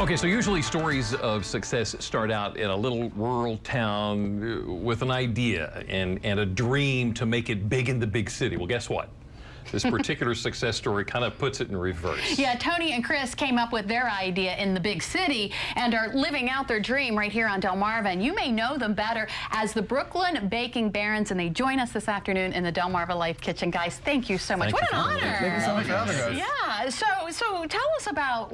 Okay, so usually stories of success start out in a little rural town with an idea and a dream to make it big in the big city. Well, guess what? This particular success story kind of puts it in reverse. Yeah, Tony and Chris came up with their idea in the big city and are living out their dream right here on Delmarva. And you may know them better as the Brooklyn Baking Barons, and they join us this afternoon in the DelmarvaLife kitchen. Guys, thank you so much. What an honor. Thank you so much for having us. Yeah, so tell us about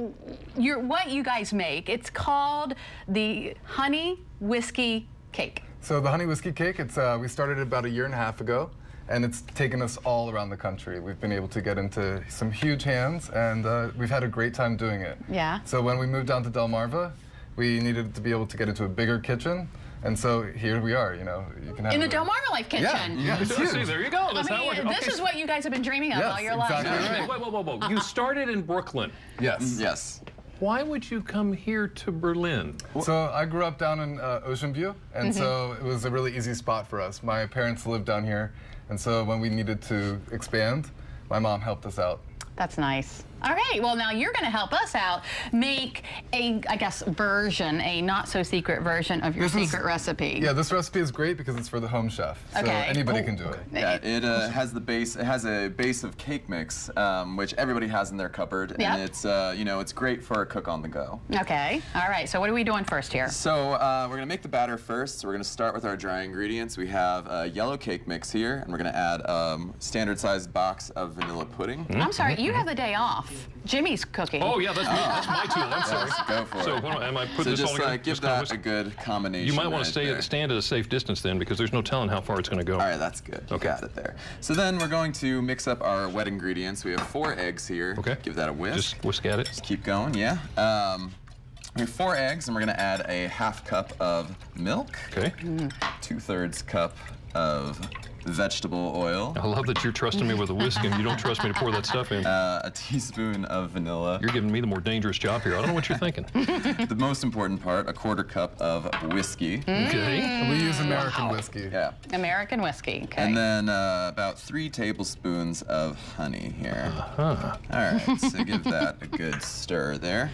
what you guys make. It's called the Honey Whiskey Cake. So the Honey Whiskey Cake, we started it about 1.5 years ago. And it's taken us all around the country. We've been able to get into some huge hands, and we've had a great time doing it. Yeah. So when we moved down to Delmarva, we needed to be able to get into a bigger kitchen, and so here we are. You know, you can have in the DelmarvaLife kitchen. Yeah, it's huge. See, there you go. That's how this is what you guys have been dreaming of all your life. Exactly. Right. Whoa. You started in Brooklyn. Yes. Yes. Why would you come here to Berlin? So I grew up down in Ocean View, and so it was a really easy spot for us. My parents lived down here, and so when we needed to expand, my mom helped us out. That's nice. All right, well now you're going to help us out make a, I guess, version, a not-so-secret version of your secret recipe. Yeah, this recipe is great because it's for the home chef, so anybody can do it. Yeah, it has the base. It has a base of cake mix, which everybody has in their cupboard, and it's it's great for a cook on the go. Okay. All right. So what are we doing first here? So we're gonna make the batter first. So we're gonna start with our dry ingredients. We have a yellow cake mix here, and we're gonna add standard-sized box of vanilla pudding. I'm sorry, you have the day off. Jimmy's cooking. Oh yeah, that's me. That's my tool. I'm sorry. Yes, go for it. So am I putting this all together? Give that a good combination. You might want to stand at a safe distance then, because there's no telling how far it's going to go. All right, that's good. You got it there. So then we're going to mix up our wet ingredients. We have 4 eggs here. Okay. Give that a whisk. Just whisk at it. Just keep going, yeah. We have 4 eggs, and we're going to add a 1/2 cup of milk. Okay. 2/3 cup of vegetable oil. I love that you're trusting me with a whisk and you don't trust me to pour that stuff in. A teaspoon of vanilla. You're giving me the more dangerous job here. I don't know what you're thinking. The most important part, a 1/4 cup of whiskey. Okay. We use American whiskey. Yeah. American whiskey. Okay. And then about 3 tablespoons of honey here. All right, so give that a good stir there.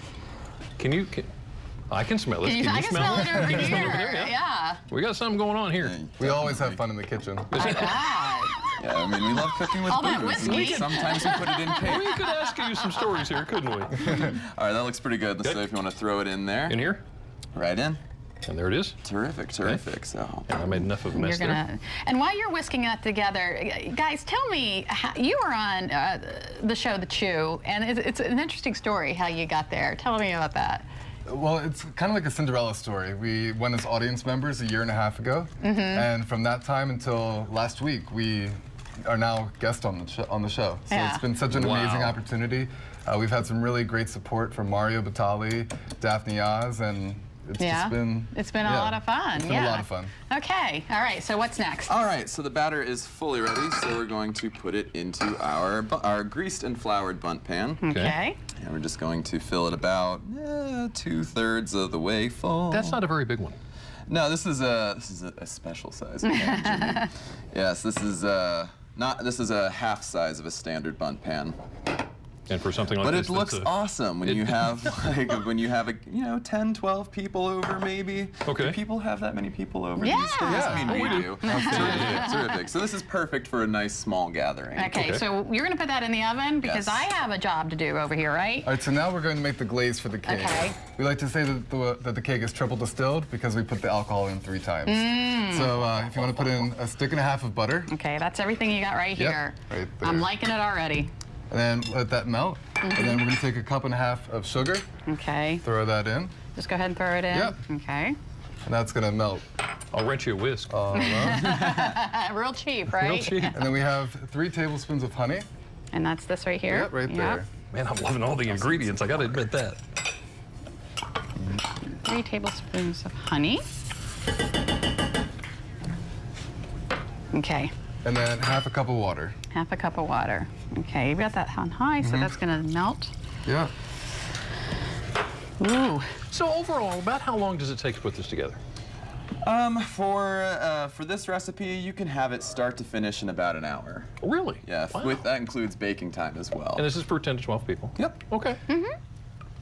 I can smell it. I can smell it over here. Yeah. We got something going on here. We always have fun in the kitchen. Yeah, I mean, we love cooking with booze. And sometimes we put it in cake. We could ask you some stories here, couldn't we? All right, that looks pretty good. So if you want to throw it in there. In here? Right in. And there it is. Terrific. Okay. So. Yeah, I made enough of a mess there. And while you're whisking that together, guys, tell me, you were on the show The Chew, and it's an interesting story how you got there. Tell me about that. Well, it's kind of like a Cinderella story. We went as audience members 1.5 years ago, and from that time until last week, we are now guests on the show. So it's been such an amazing opportunity. We've had some really great support from Mario Batali, Daphne Oz, and it's just been... It's been a lot of fun. It's been a lot of fun. Okay. All right. So what's next? All right. So the batter is fully ready. So we're going to put it into our greased and floured bundt pan. Okay. And we're just going to fill it about 2/3 of the way full. That's not a very big one. No, this is a special size pan, Jimmy. Yes, this is a half size of a standard bundt pan. And for something like this, but it looks awesome when you have when you have 10, 12 people over maybe. Okay. Do people have that many people over these days? I mean, we do. Terrific. So this is perfect for a nice small gathering. Okay. So you're going to put that in the oven because I have a job to do over here, right? All right. So now we're going to make the glaze for the cake. Okay. We like to say that the cake is triple distilled because we put the alcohol in 3 times. So if you want to put in a 1.5 sticks of butter. Okay. That's everything you got right here. Right there. I'm liking it already. And then let that melt. And then we're going to take a 1.5 cups of sugar. Okay. Throw that in. Just go ahead and throw it in. Yep. Okay. And that's going to melt. I'll rent you a whisk. Real cheap, right? Real cheap. And then we have 3 tablespoons of honey. And that's this right here? Yep, right there. Man, I'm loving all the ingredients. I got to admit that. 3 tablespoons of honey. Okay. And then 1/2 cup of water. 1/2 cup of water. Okay, you got that on high, so that's gonna melt. Yeah. Ooh. So overall, about how long does it take to put this together? For this recipe, you can have it start to finish in about an hour. Really? Yeah, Wow. that includes baking time as well. And this is for 10 to 12 people? Yep. Okay.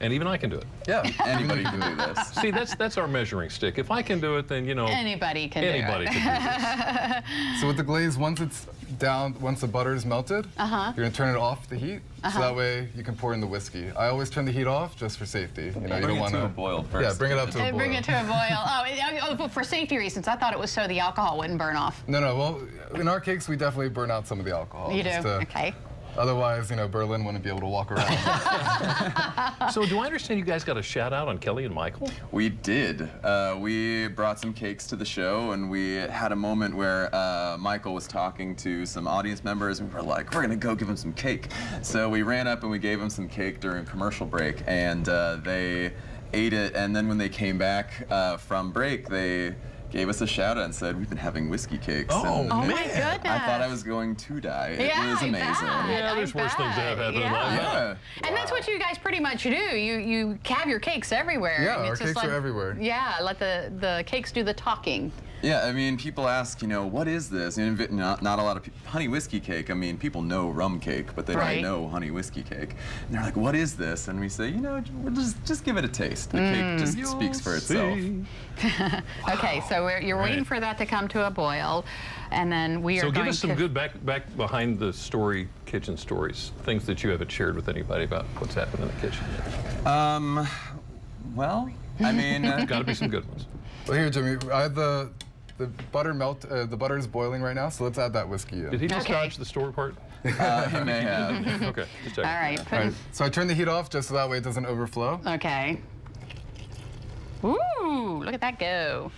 And even I can do it. Yeah. Anybody can do this. See, that's our measuring stick. If I can do it, then, you know, Anybody can anybody do it. can do this. So with the glaze, once it's down, once the butter is melted, you're gonna turn it off the heat, so that way you can pour in the whiskey. I always turn the heat off just for safety. You know, you Bring don't it want to a boil first. Yeah, bring it up to a boil. Bring it to a boil. Oh, for safety reasons. I thought it was so the alcohol wouldn't burn off. No, well, in our cakes, we definitely burn out some of the alcohol. You do? just to- Okay. Otherwise, you know, Berlin wouldn't be able to walk around. So do I understand you guys got a shout out on Kelly and Michael? We did. We brought some cakes to the show, and we had a moment where Michael was talking to some audience members, and we were like, we're gonna go give him some cake. So we ran up and we gave him some cake during a commercial break, and they ate it, and then when they came back from break, they gave us a shout out and said, we've been having whiskey cakes. Oh, and Oh my goodness. I thought I was going to die. It Yeah, was I amazing. bet. Yeah, there's worse things that have happened in life. Yeah. And that's what you guys pretty much do. You have your cakes everywhere. Yeah, and our it's just cakes are everywhere. Yeah, let the cakes do the talking. Yeah, I mean, people ask, you know, what is this? And not a lot of people, honey whiskey cake. I mean, people know rum cake, but they Right. don't know honey whiskey cake. And they're like, what is this? And we say, you know, we'll just give it a taste. The cake just speaks for itself. See? Okay, so you're waiting for that to come to a boil, and then we are So going give us some to... good back behind the story kitchen stories, things that you haven't shared with anybody about what's happened in the kitchen. Well, I mean, Got to be some good ones. Well, here, Jimmy, I have the butter the butter is boiling right now, so let's add that whiskey in. Did he just Okay. dodge the story part? he may have. Okay, just checking. All right, All right, so I turn the heat off just so that way it doesn't overflow. Okay. Ooh, look at that go.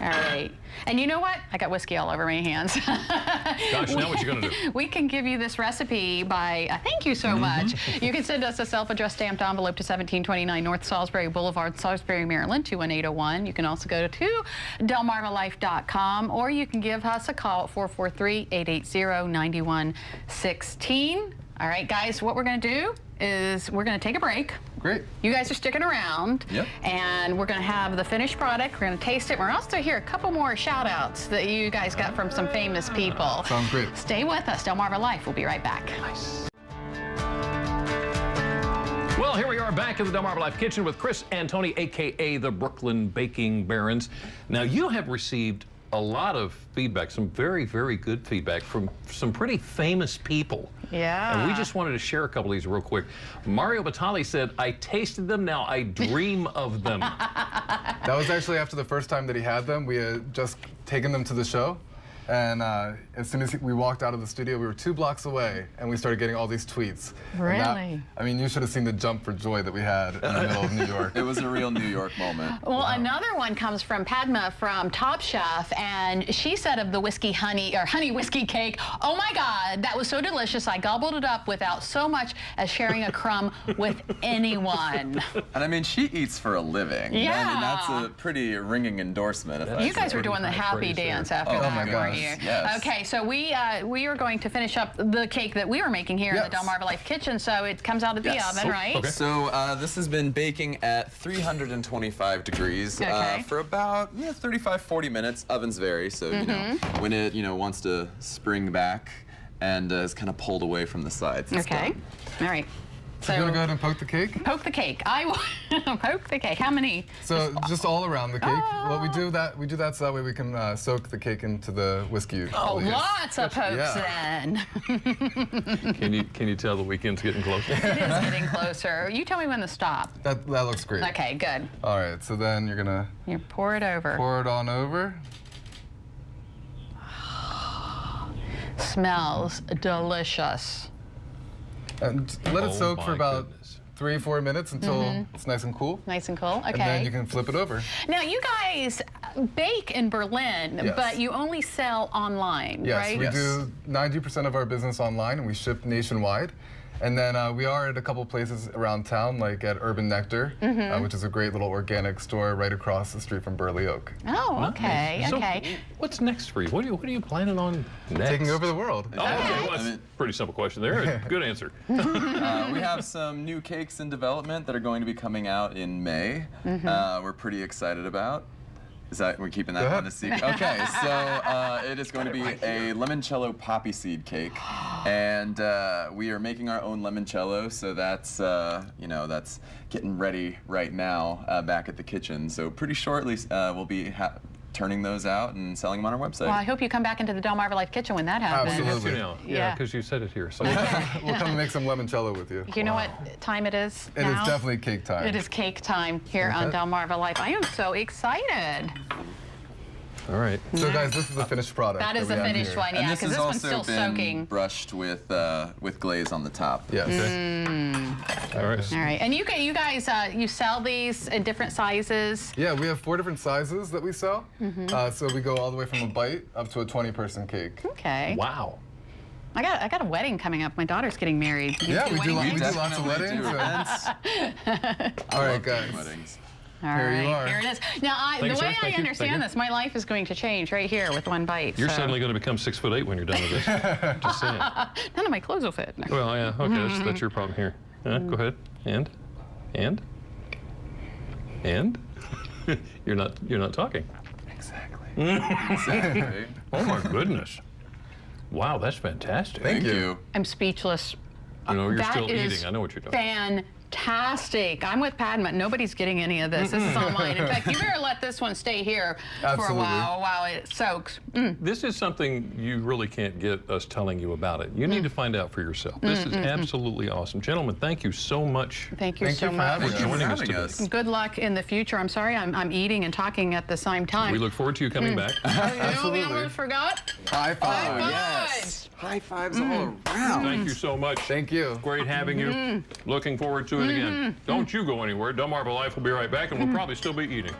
All right. And you know what? I got whiskey all over my hands. Gosh, now what you gonna do? We can give you this recipe by, thank you so much. You can send us a self-addressed stamped envelope to 1729 North Salisbury Boulevard, Salisbury, Maryland, 21801. You can also go to DelmarvaLife.com, or you can give us a call at 443-880-9116. All right, guys, what we're going to do is we're going to take a break. Great. You guys are sticking around, Yep. and we're going to have the finished product. We're going to taste it. We're also hear a couple more shout-outs that you guys got from some famous people. Sounds great. Stay with us. Delmarva Life. We'll be right back. Well, here we are back in the Delmarva Life kitchen with Chris and Tony, a.k.a. the Brooklyn Baking Barons. Now, you have received a lot of feedback, some very, very good feedback from some pretty famous people. Yeah. And we just wanted to share a couple of these real quick. Mario Batali said, I tasted them, now I dream of them. That was actually after the first time that he had them. We had just taken them to the show. And as soon as we walked out of the studio, we were 2 blocks away, and we started getting all these tweets. And Really? I mean, you should have seen the jump for joy that we had in the middle of New York. It was a real New York moment. Well, another one comes from Padma from Top Chef, and she said of the honey whiskey cake, oh my God, that was so delicious. I gobbled it up without so much as sharing a crumb with anyone. And I mean, she eats for a living. Yeah. I mean, that's a pretty ringing endorsement. If I You guys say. were doing the high happy praise there. dance after Oh that, my weren't gosh, you? yes. Okay, so we are going to finish up the cake that we were making here in the Yes. Delmarva Life kitchen. So it comes out of the Yes. oven, right? Okay. So this has been baking at 325 degrees Okay. for about 35, 40 minutes. Ovens vary, so you know when it wants to spring back and is kind of pulled away from the sides. it's Okay. done. All right. So you want to go ahead and poke the cake? Poke the cake. I will poke the cake. How many? So just all around the cake. Well, we Oh. do that so that way we can soak the cake into the whiskey. Oh, Yes. lots of pokes Yeah. then. Can you tell the weekend's getting closer? It is getting closer. You tell me when to stop. That looks great. Okay, good. All right, so then you're gonna You pour it over. pour it on over. Smells delicious. And let it Oh soak for my about goodness. 3-4 minutes until it's nice and cool. Nice and cool. And then you Okay. can flip it over. Now, you guys bake in Berlin, Yes. but you only sell online, Yes, right? we Yes. do 90% of our business online, and we ship nationwide. And then we are at a couple places around town, like at Urban Nectar, which is a great little organic store right across the street from Burley Oak. Oh, okay, So, okay. what's next for you? What are you planning on next? Taking over the world. Oh, okay. Okay. Well, that's I a mean- pretty simple question there. Good answer. We have some new cakes in development that are going to be coming out in May. We're pretty excited about. Is that, we're keeping that one a secret? Okay, so it is going to be a limoncello poppy seed cake, and we are making our own limoncello. So that's you know, that's getting ready right now back at the kitchen. So pretty shortly we'll be turning those out and selling them on our website. Well, I hope you come back into the DelmarvaLife kitchen when that happens. Absolutely. You know, Yeah. yeah, because you said it here. So. We'll come and make some limoncello with you. You know what time it is It now? is definitely cake time. It is cake time here on Delmarva I am so excited. All right. So guys, this is the finished product. That is we the have finished here. one, And yeah, this because has this one's also still been soaking. brushed with glaze on the top. Yes. All right. All right, and you guys, you sell these in different sizes. Yeah, we have 4 different sizes that we sell. So we go all the way from a bite up to a 20-person cake. Okay. Wow. I got a wedding coming up. My daughter's getting married. You Yeah, do we do wedding cakes? lots of weddings. All right, guys. Weddings. All Here you right, are. here it is. Now, Thank you, the sir. way Thank I you. Thank understand you. this, my life is going to change right here with one bite. You're so. suddenly going to become 6'8" when you're done with this. Just saying. None of my clothes will fit. Well, yeah. Okay, that's your problem here. Go ahead. And. You're not talking. Exactly. Exactly. Oh my goodness. Wow, that's fantastic. Thank you. you. I'm speechless. You know, you're That still is eating. I know what you're doing. Fantastic. I'm with Padma. Nobody's getting any of this. This is all mine. In fact, you better let this one stay here for a Absolutely. while it soaks. This is something you really can't get us telling you about it. You need to find out for yourself. This is absolutely awesome. Gentlemen, thank you so much. Thank you Thank so you for much. having for joining us having today. us. Good luck in the future. I'm sorry I'm eating and talking at the same time. We look forward to you coming back. You know what we Absolutely. almost forgot? High five. Yes. High fives all around. Thank you so much. Thank you. Great having you. Looking forward to it again. Don't you go anywhere. DelmarvaLife will be right back, and we'll probably still be eating.